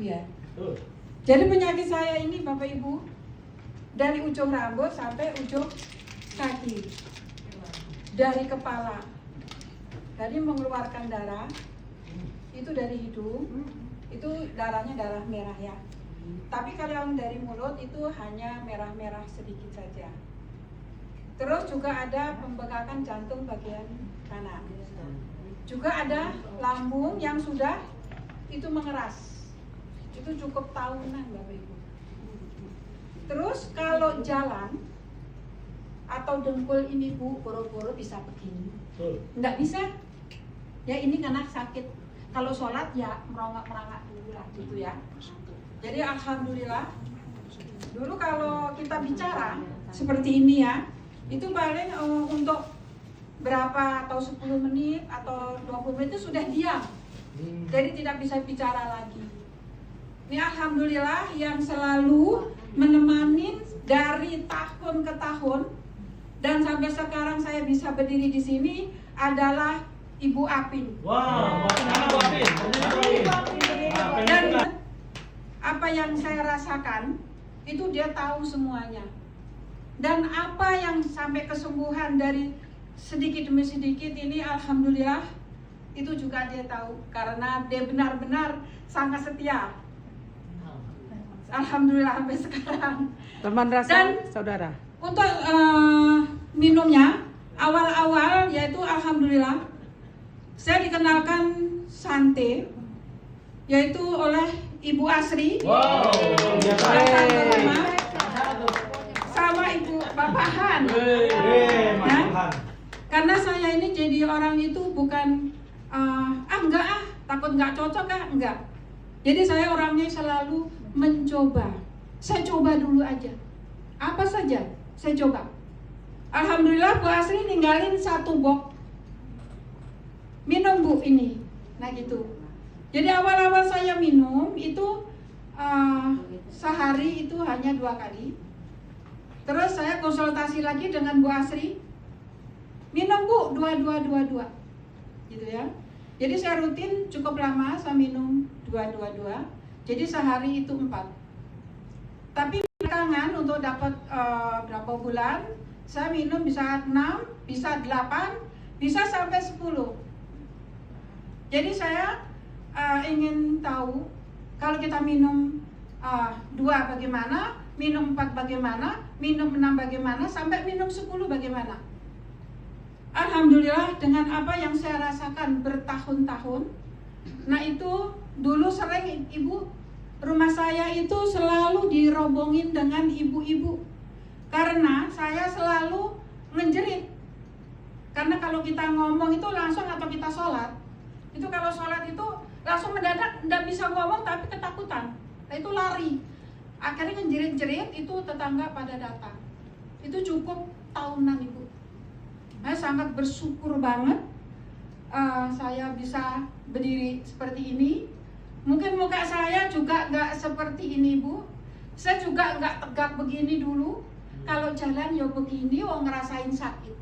ya. Jadi penyakit saya ini Bapak Ibu, dari ujung rambut sampai ujung kaki, dari kepala, dari mengeluarkan darah, itu dari hidung, itu darahnya darah merah ya. Tapi kalau yang dari mulut itu hanya merah-merah sedikit saja. Terus juga ada pembengkakan jantung bagian kanan. Juga ada lambung yang sudah itu mengeras. Itu cukup tahunan Bapak Ibu. Terus kalau jalan atau dengkul ini Bu, boro-boro bisa begini. Enggak bisa. Ya ini karena sakit. Kalau sholat ya merangak-merangak dulu lah gitu ya. Jadi alhamdulillah. Dulu kalau kita bicara seperti ini ya, itu paling untuk berapa atau 10 menit atau 20 menit itu sudah diam. Jadi tidak bisa bicara lagi. Ini alhamdulillah yang selalu menemani dari tahun ke tahun dan sampai sekarang saya bisa berdiri di sini adalah Ibu Apin. Wow, Bu Apin. Dan apa yang saya rasakan itu dia tahu semuanya. Dan apa yang sampai kesembuhan dari sedikit demi sedikit ini alhamdulillah itu juga dia tahu karena dia benar-benar sangat setia. Alhamdulillah sampai sekarang. Teman rasa Dan saudara. untuk minumnya awal-awal yaitu alhamdulillah saya dikenalkan Sante yaitu oleh Ibu Asri. Wow, sama Ibu Bapahan. Nah, karena saya ini jadi orang itu bukan takut nggak cocok enggak. Jadi saya orangnya selalu mencoba. Saya coba dulu aja. Apa saja saya coba. Alhamdulillah Bu Asri ninggalin 1 box. Minum Bu ini. Nah gitu. Jadi awal-awal saya minum itu sehari itu hanya 2 kali. Terus saya konsultasi lagi dengan Bu Asri. Minum Bu 2 gitu ya. Jadi saya rutin cukup lama saya minum 2. Jadi sehari itu 4. Tapi belakangan untuk dapat berapa bulan saya minum bisa 6, bisa 8, bisa sampai 10. Jadi saya ingin tahu kalau kita minum 2 bagaimana, minum 4 bagaimana, minum 6 bagaimana, sampai minum 10 bagaimana. Alhamdulillah dengan apa yang saya rasakan bertahun-tahun. Nah itu dulu sering Ibu, rumah saya itu selalu dirobongin dengan ibu-ibu. Karena saya selalu menjerit. Karena kalau kita ngomong itu langsung atau kita sholat, itu kalau sholat itu langsung mendadak, tidak bisa ngomong tapi ketakutan. Nah itu lari. Akhirnya menjerit-jerit itu tetangga pada datang. Itu cukup tahunan Ibu. Saya sangat bersyukur banget saya bisa berdiri seperti ini. Mungkin muka saya juga nggak seperti ini Bu. Saya juga nggak tegak begini dulu. Kalau jalan ya begini, ngerasain sakit.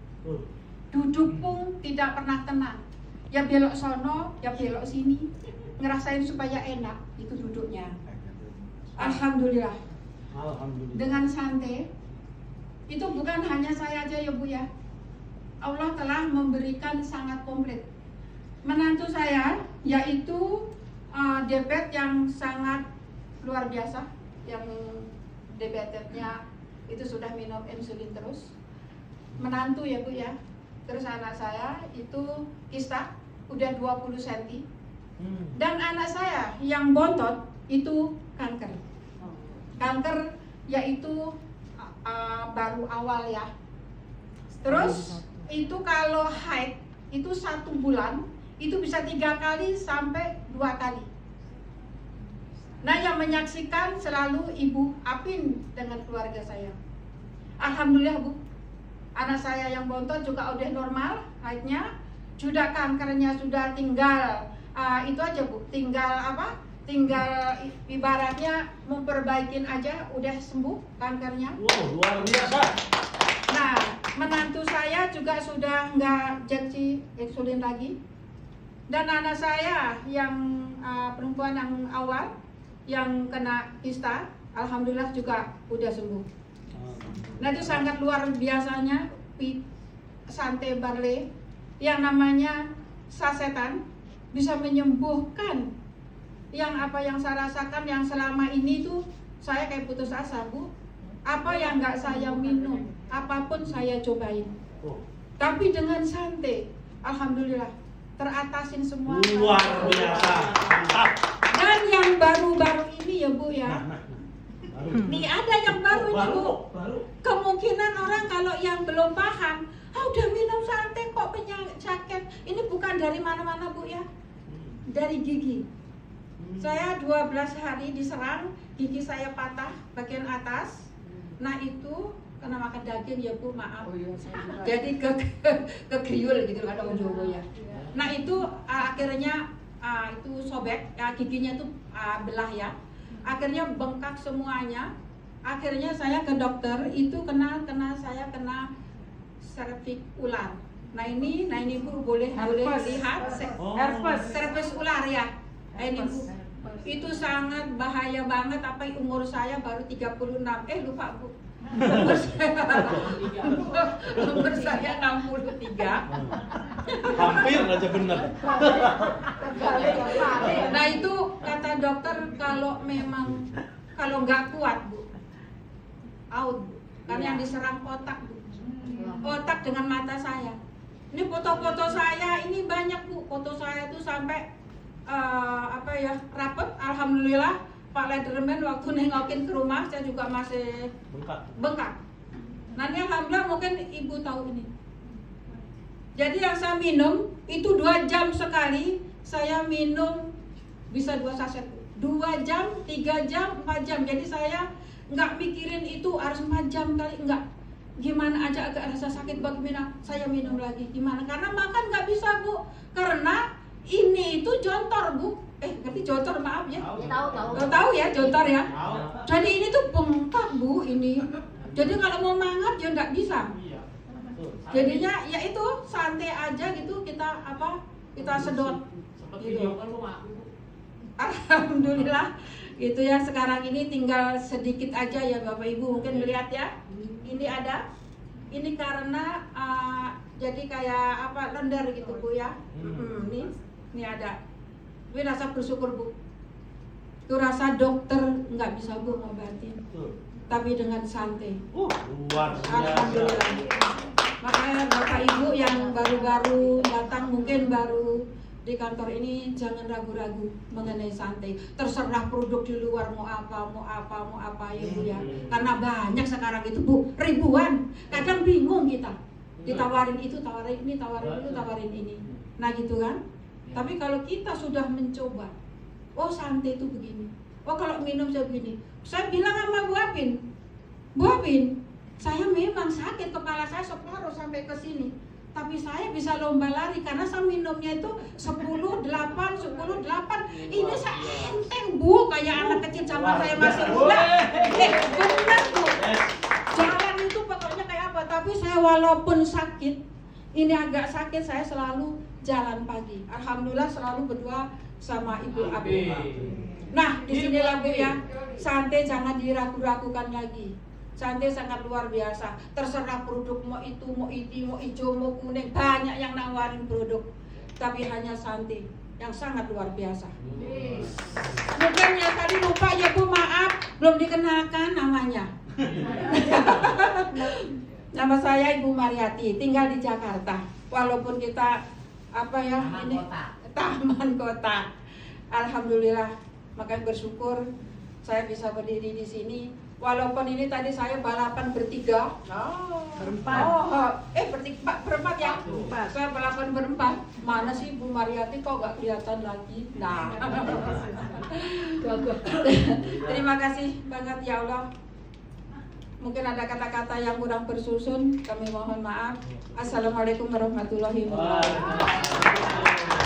Duduk pun tidak pernah tenang. Ya belok sono, ya belok sini. Ngerasain supaya enak itu duduknya. Alhamdulillah. Dengan santai. Itu bukan hanya saya aja ya Bu ya. Allah telah memberikan sangat komplit. Menantu saya yaitu diabetes yang sangat luar biasa, yang diabetesnya itu sudah minum insulin terus. Menantu ya Bu ya. Terus anak saya itu kista udah 20 cm. Dan anak saya yang bontot itu kanker. Kanker yaitu baru awal ya. Terus itu kalau haid itu 1 bulan itu bisa 3 kali sampai 2 kali. Nah yang menyaksikan selalu Ibu Apin dengan keluarga saya. Alhamdulillah Bu, anak saya yang bontot juga udah normal haidnya, sudah kankernya sudah tinggal itu aja Bu, tinggal ibaratnya memperbaikin aja udah sembuh kankernya. Wow, luar biasa. Nah, menantu saya juga sudah nggak injeksi insulin lagi. Dan anak saya yang perempuan yang awal yang kena kista, alhamdulillah juga udah sembuh. Nah itu sangat luar biasanya Sante Barley yang namanya sasetan bisa menyembuhkan yang apa yang saya rasakan yang selama ini tuh saya kayak putus asa, Bu. Apa yang nggak saya minum, apapun saya cobain. Tapi dengan Sante, alhamdulillah teratasin semua. Luar biasa. Mantap. Dan yang baru-baru ini ya Bu ya. Nih ada yang baru ini Bu. Kemungkinan orang kalau yang belum paham, udah minum Sante kok penyakit sakit. Ini bukan dari mana-mana Bu ya. Dari gigi. Saya 12 hari diserang, gigi saya patah bagian atas. Nah itu karena makan daging ya Bu, maaf. Jadi kegriul gitu ada orang Jawa ya. Nah itu akhirnya itu sobek, giginya itu belah ya. Akhirnya bengkak semuanya. Akhirnya saya ke dokter itu saya kena serviks ular. Nah ini Bu boleh lihat serviks ular ya. Ini Bu. Itu sangat bahaya banget, apa umur saya baru 36. Lupa Bu. Umur saya 63. Hampir aja bener. Nah itu kata dokter kalau nggak kuat Bu, out Bu. Karena yang diserang otak Bu. Otak dengan mata saya. Ini foto-foto saya ini banyak Bu. Foto saya tuh sampai rapet. Alhamdulillah Pak Lederman waktu nengokin ke rumah saya juga masih bengkak. Nah ini alhamdulillah mungkin Ibu tahu ini. Jadi yang saya minum itu 2 jam sekali. Saya minum bisa 2 saset 2 jam, 3 jam, 4 jam. Jadi saya nggak mikirin itu harus 4 jam kali, enggak. Gimana aja agak rasa sakit bagaimana saya minum lagi. Gimana? Karena makan nggak bisa Bu. Karena ini itu jontor Bu. Ngerti jontor, maaf ya. Tahu ya jontor ya. Jadi ini tuh bengkak Bu ini. Jadi kalau mau mangap ya nggak bisa. Jadinya ya itu Sante aja gitu kita sedot. Gitu. Alhamdulillah gitu ya, sekarang ini tinggal sedikit aja ya Bapak Ibu mungkin melihat ya. Ini ada. Ini karena jadi kayak lender gitu Bu ya. Ini ada. Ini rasa bersyukur Bu. Itu rasa dokter nggak bisa Bu ngobatin. Tapi dengan Sante. Luar biasa. Alhamdulillah. Makanya Bapak Ibu yang baru-baru datang mungkin baru di kantor ini jangan ragu-ragu mengenai Sante. Terserah produk di luar mau apa ya Bu ya. Karena banyak sekarang itu Bu, ribuan. Kadang bingung kita. Ditawarin itu, tawarin ini, tawarin itu, tawarin ini. Nah gitu kan. Tapi kalau kita sudah mencoba, oh Sante itu begini. Oh kalau minum saya begini. Saya bilang sama Bu Apin, saya memang sakit kepala saya separuh sampai ke sini. Tapi saya bisa lomba lari karena saya minumnya itu 10-8. Ini saya enteng Bu, kayak anak kecil zaman saya masih muda. Benar Bu. Jalan itu pokoknya kayak apa. Tapi saya walaupun sakit, ini agak sakit, saya selalu jalan pagi. Alhamdulillah selalu berdua sama Ibu Abi. Nah, disinilah Bu ya, Sante jangan diragu-ragukan lagi. Sante sangat luar biasa. Terserah produk mau itu, mau hijau, mau kuning, banyak yang nawarin produk. Tapi hanya Sante yang sangat luar biasa. Mungkin ya tadi lupa ya Bu, maaf, belum dikenalkan namanya. Nama saya Ibu Mariati, tinggal di Jakarta. Walaupun kita Taman Kota. Alhamdulillah, makanya bersyukur saya bisa berdiri di sini. Walaupun ini tadi saya balapan bertiga. Berempat ya. Saya balapan berempat. Mana sih Bu Mariati kok gak kelihatan lagi? Nah. Terima kasih banget ya Allah. Mungkin ada kata-kata yang kurang bersusun, kami mohon maaf. Assalamualaikum warahmatullahi wabarakatuh.